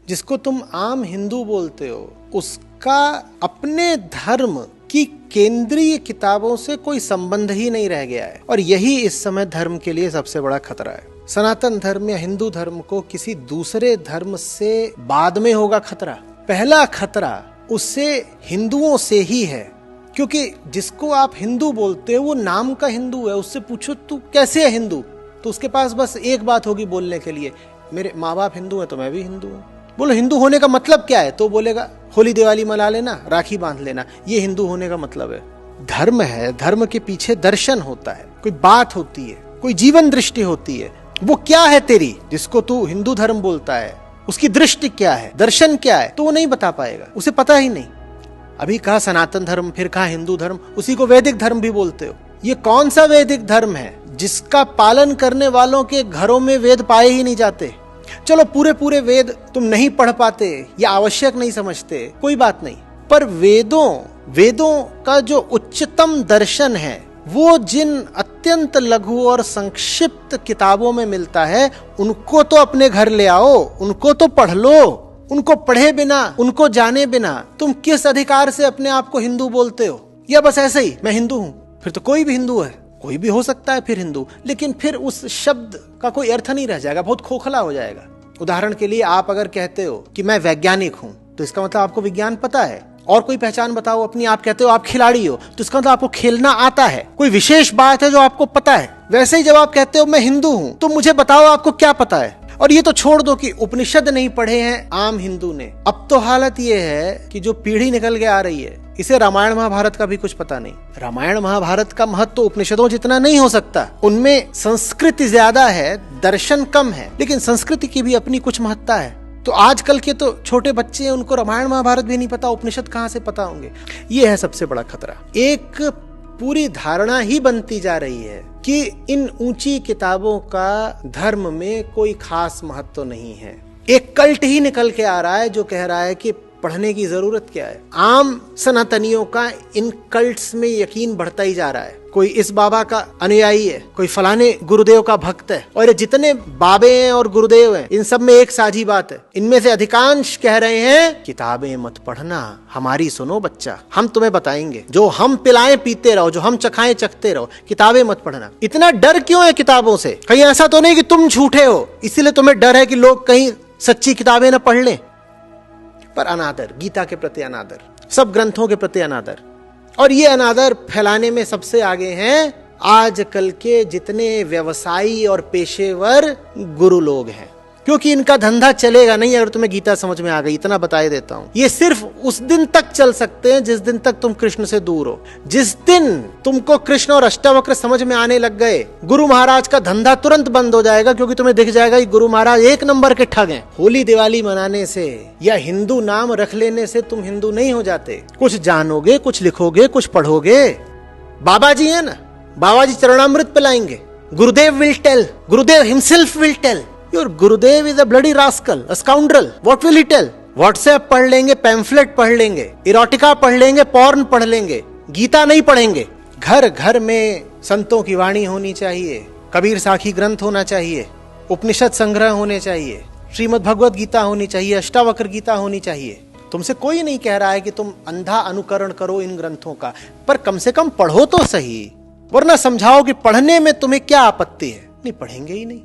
जिसको तुम आम हिंदू बोलते हो, उसका अपने धर्म की केंद्रीय किताबों से कोई संबंध ही नहीं रह गया है। और यही इस समय धर्म के लिए सबसे बड़ा खतरा है। सनातन धर्म या हिंदू धर्म को किसी दूसरे धर्म से बाद में होगा खतरा। पहला खतरा उससे हिंदुओं से ही है, क्योंकि जिसको आप हिंदू बोलते हो वो नाम का हिंदू है। उससे पूछो तू कैसे है हिंदू, तो उसके पास बस एक बात होगी बोलने के लिए, मेरे माँ बाप हिंदू हैं तो मैं भी हिंदू हूँ। बोलो हिंदू होने का मतलब क्या है, तो बोलेगा होली दिवाली मना लेना, राखी बांध लेना, ये हिंदू होने का मतलब है। धर्म है, धर्म के पीछे दर्शन होता है, कोई बात होती है, कोई जीवन दृष्टि होती है। वो क्या है तेरी, जिसको तू हिंदू धर्म बोलता है, उसकी दृष्टि क्या है, दर्शन क्या है, तो वो नहीं बता पाएगा, उसे पता ही नहीं। अभी कहा सनातन धर्म, फिर कहा हिंदू धर्म, उसी को वैदिक धर्म भी बोलते हो। ये कौन सा वैदिक धर्म है जिसका पालन करने वालों के घरों में वेद पाए ही नहीं जाते। चलो पूरे वेद तुम नहीं पढ़ पाते या आवश्यक नहीं समझते, कोई बात नहीं, पर वेदों का जो उच्चतम दर्शन है वो जिन अत्यंत लघु और संक्षिप्त किताबों में मिलता है, उनको तो अपने घर ले आओ, उनको तो पढ़ लो। उनको पढ़े बिना, उनको जाने बिना तुम किस अधिकार से अपने आप को हिंदू बोलते हो? या बस ऐसे ही मैं हिंदू हूं, फिर तो कोई भी हिंदू है, कोई भी हो सकता है फिर हिंदू, लेकिन फिर उस शब्द का कोई अर्थ नहीं रह जाएगा, बहुत खोखला हो जाएगा। उदाहरण के लिए आप अगर कहते हो कि मैं वैज्ञानिक हूं, तो इसका मतलब आपको विज्ञान पता है। और कोई पहचान बताओ अपनी, आप कहते हो आप खिलाड़ी हो, तो इसका मतलब आपको खेलना आता है, कोई विशेष बात है जो आपको पता है। वैसे ही जब आप कहते हो मैं हिंदू हूं, तो मुझे बताओ आपको क्या पता है। और ये तो छोड़ दो कि उपनिषद नहीं पढ़े हैं आम हिंदू ने, अब तो हालत ये है कि जो पीढ़ी निकल के आ रही है, इसे रामायण महाभारत का भी कुछ पता नहीं। रामायण महाभारत का महत्व तो उपनिषदों जितना नहीं हो सकता, उनमें संस्कृति ज्यादा है, दर्शन कम है, लेकिन संस्कृति की भी अपनी कुछ महत्ता है। तो आजकल के तो छोटे बच्चे हैं, उनको रामायण महाभारत भी नहीं पता, उपनिषद कहाँ से पता होंगे। ये है सबसे बड़ा खतरा। एक पूरी धारणा ही बनती जा रही है कि इन ऊंची किताबों का धर्म में कोई खास महत्व नहीं है। एक कल्ट ही निकल के आ रहा है जो कह रहा है कि पढ़ने की जरूरत क्या है। आम सनातनियों का इन कल्ट्स में यकीन बढ़ता ही जा रहा है। कोई इस बाबा का अनुयायी है, कोई फलाने गुरुदेव का भक्त है, और ये जितने बाबे हैं और गुरुदेव हैं, इन सब में एक साझी बात है। इनमें से अधिकांश कह रहे हैं किताबें मत पढ़ना, हमारी सुनो बच्चा, हम तुम्हें बताएंगे, जो हम पिलाएं पीते रहो, जो हम चखाएं चखते रहो, किताबें मत पढ़ना। इतना डर क्यों है किताबों से? कहीं ऐसा तो नहीं कि तुम झूठे हो इसीलिए तुम्हें डर है कि लोग कहीं सच्ची किताबें न पढ़ लें। पर अनादर, गीता के प्रति अनादर, सब ग्रंथों के प्रति अनादर, और ये अनादर फैलाने में सबसे आगे हैं आजकल के जितने व्यवसायी और पेशेवर गुरु लोग हैं, क्योंकि इनका धंधा चलेगा नहीं अगर तुम्हें गीता समझ में आ गई। इतना बता ही देता हूं, ये सिर्फ उस दिन तक चल सकते हैं जिस दिन तक तुम कृष्ण से दूर हो। जिस दिन तुमको कृष्ण और अष्टावक्र समझ में आने लग गए, गुरु महाराज का धंधा तुरंत बंद हो जाएगा, क्योंकि तुम्हें दिख जाएगा कि गुरु महाराज एक नंबर के ठग हैं। होली दिवाली मनाने से या हिंदू नाम रख लेने से तुम हिंदू नहीं हो जाते। कुछ जानोगे, कुछ लिखोगे, कुछ पढ़ोगे। बाबा जी है ना, बाबा जी चरणामृत पिलाएंगे, Gurudev will tell, Gurudev himself will tell, Your Gurudev is a bloody rascal, a scoundrel. What will he tell? WhatsApp पढ़ लेंगे, पैम्फलेट पढ़ लेंगे, इरोटिका पढ़ लेंगे, पॉर्न पढ़ लेंगे, गीता नहीं पढ़ेंगे। घर घर में संतों की वाणी होनी चाहिए, कबीर साखी ग्रंथ होना चाहिए, उपनिषद संग्रह होने चाहिए, श्रीमद् भगवत गीता होनी चाहिए, अष्टावक्र गीता होनी चाहिए। तुमसे कोई नहीं कह रहा है कि तुम अंधा अनुकरण करो इन ग्रंथों का, पर कम से कम पढ़ो तो सही, वरना समझाओ कि पढ़ने में तुम्हें क्या आपत्ति है। नहीं पढ़ेंगे ही नहीं।